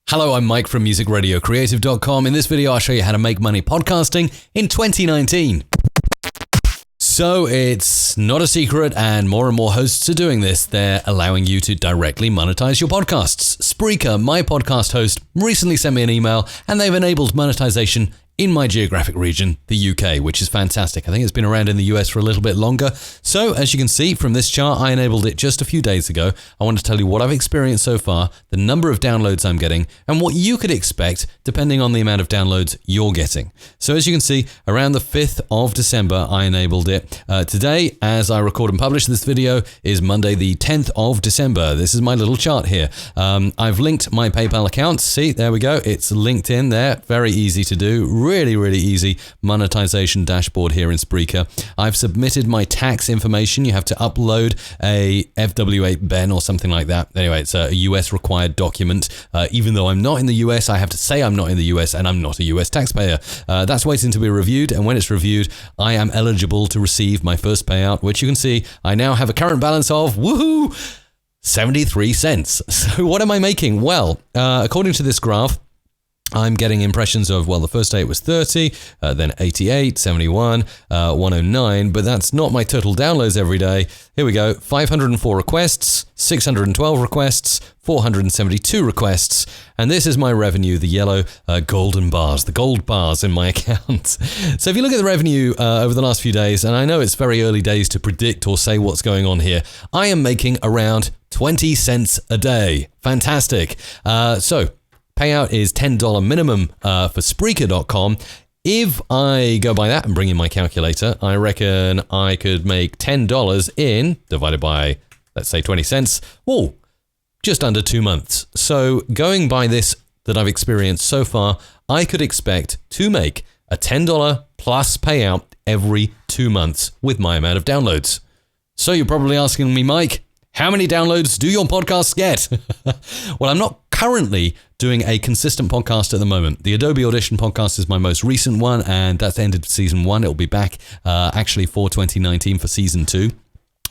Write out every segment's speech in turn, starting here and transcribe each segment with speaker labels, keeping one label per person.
Speaker 1: Hello, I'm Mike from musicradiocreative.com. In this video, I'll show you how to make money podcasting in 2019. So it's not a secret, and more hosts are doing this. They're allowing you to directly monetize your podcasts. Spreaker, my podcast host, recently sent me an email, and they've enabled monetization in my geographic region, the UK, which is fantastic. I think it's been around in the US for a little bit longer. So as you can see from this chart, I enabled it just a few days ago. I want to tell you what I've experienced so far, the number of downloads I'm getting, and what you could expect depending on the amount of downloads you're getting. So as you can see, around the 5th of December, I enabled it. Today, as I record and publish this video, is Monday the 10th of December. This is my little chart here. I've linked my PayPal account. See, there we go. It's linked in there. Very easy to do. Really easy monetization dashboard here in Spreaker. I've submitted my tax information. You have to upload a FW8 Ben or something like that. Anyway, it's a US required document. Even though I'm not in the US, I have to say I'm not in the US and I'm not a US taxpayer. That's waiting to be reviewed, and when it's reviewed, I am eligible to receive my first payout, which you can see I now have a current balance of, woohoo, 73 cents. So what am I making? Well, according to this graph, I'm getting impressions of, well, the first day it was 30, then 88, 71, 109, but that's not my total downloads every day. Here we go, 504 requests, 612 requests, 472 requests, and this is my revenue, the yellow golden bars, the gold bars in my account. So if you look at the revenue over the last few days, and I know it's very early days to predict or say what's going on here, I am making around 20 cents a day. Fantastic. So payout is $10 minimum for Spreaker.com. If I go by that and bring in my calculator, I reckon I could make $10 in, divided by, let's say 20 cents, just under 2 months. So going by this that I've experienced so far, I could expect to make a $10 plus payout every 2 months with my amount of downloads. So you're probably asking me, Mike, how many downloads do your podcasts get? Well, I'm not currently doing a consistent podcast at the moment. The Adobe Audition podcast is my most recent one, and that's ended season 1. It'll be back actually for 2019 for season 2.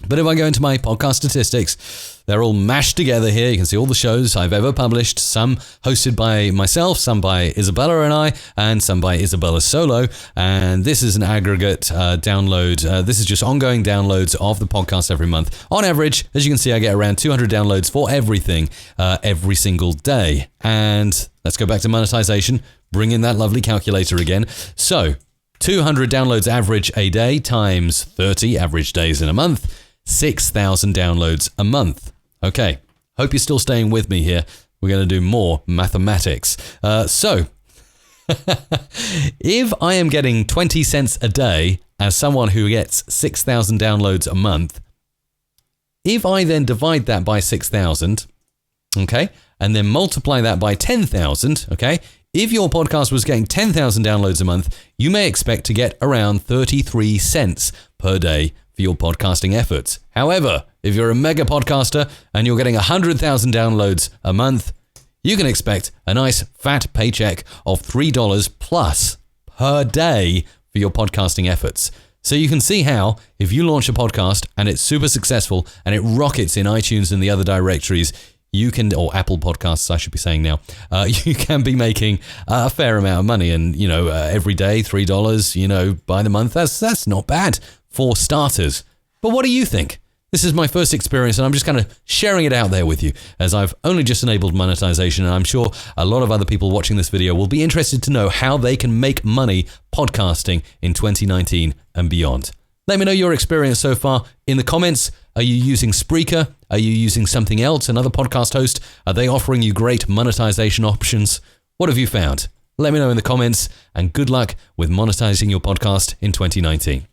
Speaker 1: But if I go into my podcast statistics, they're all mashed together here. You can see all the shows I've ever published, some hosted by myself, some by Isabella and I, and some by Isabella solo. And this is an aggregate download. This is just ongoing downloads of the podcast every month. On average, as you can see, I get around 200 downloads for everything every single day. And let's go back to monetization, bring in that lovely calculator again. So 200 downloads average a day times 30 average days in a month, 6,000 downloads a month. Okay, hope you're still staying with me here. We're going to do more mathematics. So, if I am getting 20 cents a day as someone who gets 6,000 downloads a month, if I then divide that by 6,000, okay, and then multiply that by 10,000, okay, if your podcast was getting 10,000 downloads a month, you may expect to get around 33 cents per day for your podcasting efforts. However, if you're a mega podcaster and you're getting 100,000 downloads a month, you can expect a nice fat paycheck of $3 plus per day for your podcasting efforts. So you can see how, if you launch a podcast and it's super successful and it rockets in iTunes and the other directories, you can, or Apple Podcasts, I should be saying now, you can be making a fair amount of money. And, every day, $3, by the month, that's not bad for starters. But what do you think? This is my first experience, and I'm just kind of sharing it out there with you, as I've only just enabled monetization, and I'm sure a lot of other people watching this video will be interested to know how they can make money podcasting in 2019 and beyond. Let me know your experience so far in the comments. Are you using Spreaker? Are you using something else, another podcast host? Are they offering you great monetization options? What have you found? Let me know in the comments, and good luck with monetizing your podcast in 2019.